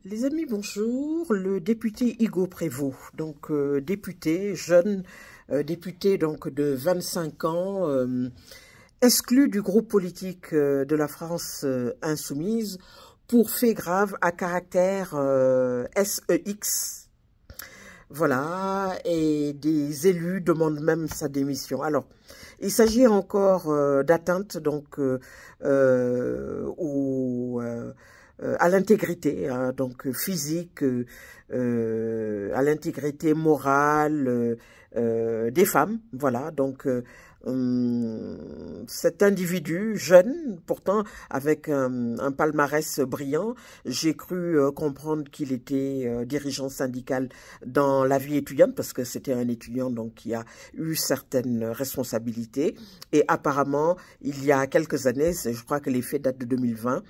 Les amis, bonjour. Le député Hugo Prévost, donc député, jeune député donc de 25 ans, exclu du groupe politique de la France insoumise pour faits graves à caractère SEX. Voilà, et des élus demandent même sa démission. Alors, il s'agit encore d'atteinte donc à l'intégrité, hein, donc physique, à l'intégrité morale des femmes. Voilà, donc cet individu jeune, pourtant avec un palmarès brillant, j'ai cru comprendre qu'il était dirigeant syndical dans la vie étudiante, parce que c'était un étudiant donc qui a eu certaines responsabilités. Et apparemment, il y a quelques années, je crois que les faits datent de 2020,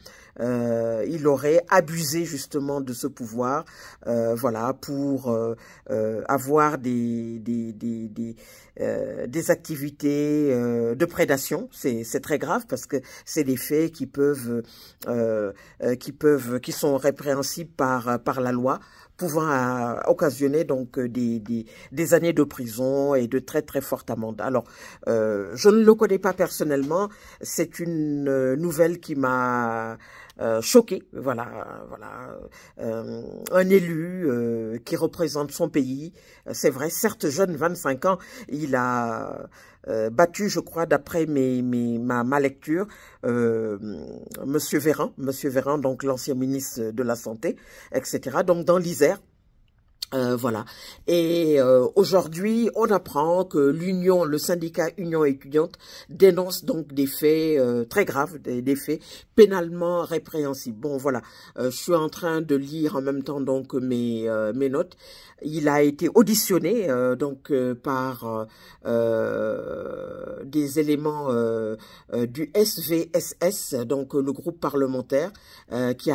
il aurait abusé justement de ce pouvoir, voilà, pour avoir des activités de prédation. C'est très grave parce que c'est des faits qui sont répréhensibles par la loi, pouvant occasionner donc des années de prison et de très très fortes amendes. Alors, je ne le connais pas personnellement, c'est une nouvelle qui m'a choqué, voilà, un élu qui représente son pays, c'est vrai, certes jeune, 25 ans, il a battu, je crois, d'après ma lecture, Monsieur Véran, donc l'ancien ministre de la Santé, etc., donc dans l'Isère. Voilà. Et aujourd'hui, on apprend que le syndicat Union étudiante dénonce donc des faits très graves, des faits pénalement répréhensibles. Bon, voilà. Je suis en train de lire en même temps donc mes notes. Il a été auditionné donc par des éléments du SVSS, donc le groupe parlementaire qui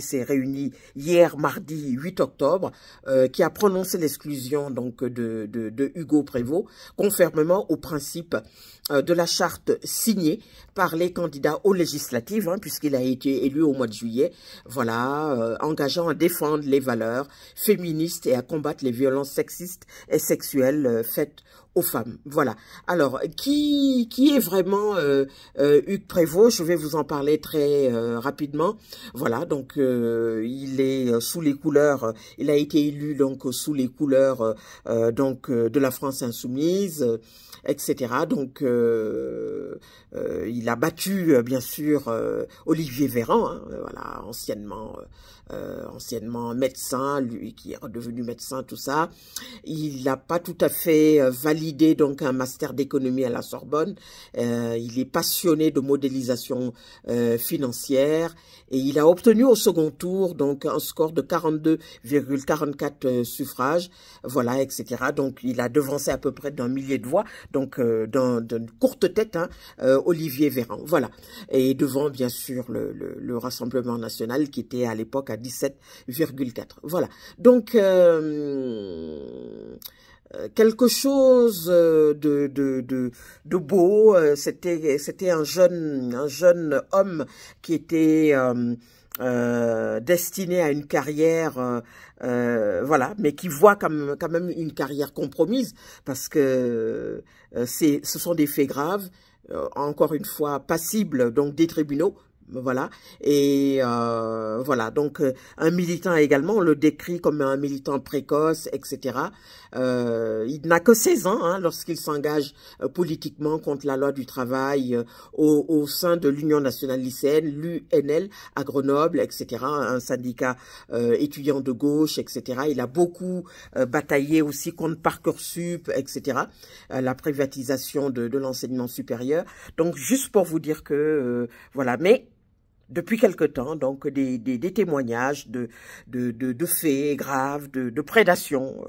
s'est réuni hier mardi 8 octobre. Qui a prononcé l'exclusion donc de Hugo Prévost, conformément au principe de la charte signée par les candidats aux législatives, hein, puisqu'il a été élu au mois de juillet, voilà, engageant à défendre les valeurs féministes et à combattre les violences sexistes et sexuelles faites aux femmes. Voilà. Alors, qui est vraiment Hugues Prévost? Je vais vous en parler très rapidement. Voilà, donc il est sous les couleurs, il a été élu donc sous les couleurs de la France insoumise, etc. Donc il a battu bien sûr Olivier Véran, hein, voilà, anciennement médecin, lui qui est redevenu médecin, tout ça. Il n'a pas tout à fait validé donc un master d'économie à la Sorbonne. Il est passionné de modélisation financière et il a obtenu au second tour donc un score de 42,44 suffrages, voilà, etc. Donc il a devancé à peu près d'un millier de voix, donc d'une courte tête, hein, Olivier Véran, voilà. Et devant bien sûr le Rassemblement national qui était à l'époque à 17,4. Voilà. Donc quelque chose de beau. C'était un jeune homme qui était destiné à une carrière, voilà, mais qui voit quand même une carrière compromise parce que ce sont des faits graves, encore une fois passibles donc des tribunaux. Voilà, et voilà, donc un militant également, on le décrit comme un militant précoce, etc. Il n'a que 16 ans hein, lorsqu'il s'engage politiquement contre la loi du travail au sein de l'Union nationale lycéenne, l'UNL, à Grenoble, etc., un syndicat étudiant de gauche, etc. Il a beaucoup bataillé aussi contre Parcoursup, etc., la privatisation de l'enseignement supérieur. Donc, juste pour vous dire que, voilà, mais depuis quelque temps, donc des témoignages de faits graves, de prédation,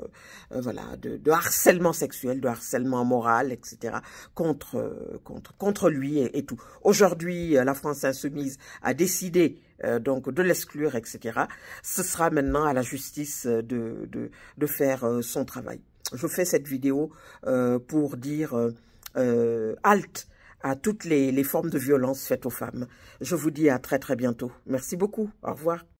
voilà, de harcèlement sexuel, de harcèlement moral, etc. contre lui et tout. Aujourd'hui, la France insoumise a décidé donc de l'exclure, etc. Ce sera maintenant à la justice de faire son travail. Je fais cette vidéo pour dire halte à toutes les formes de violence faites aux femmes. Je vous dis à très très bientôt. Merci beaucoup. Au revoir.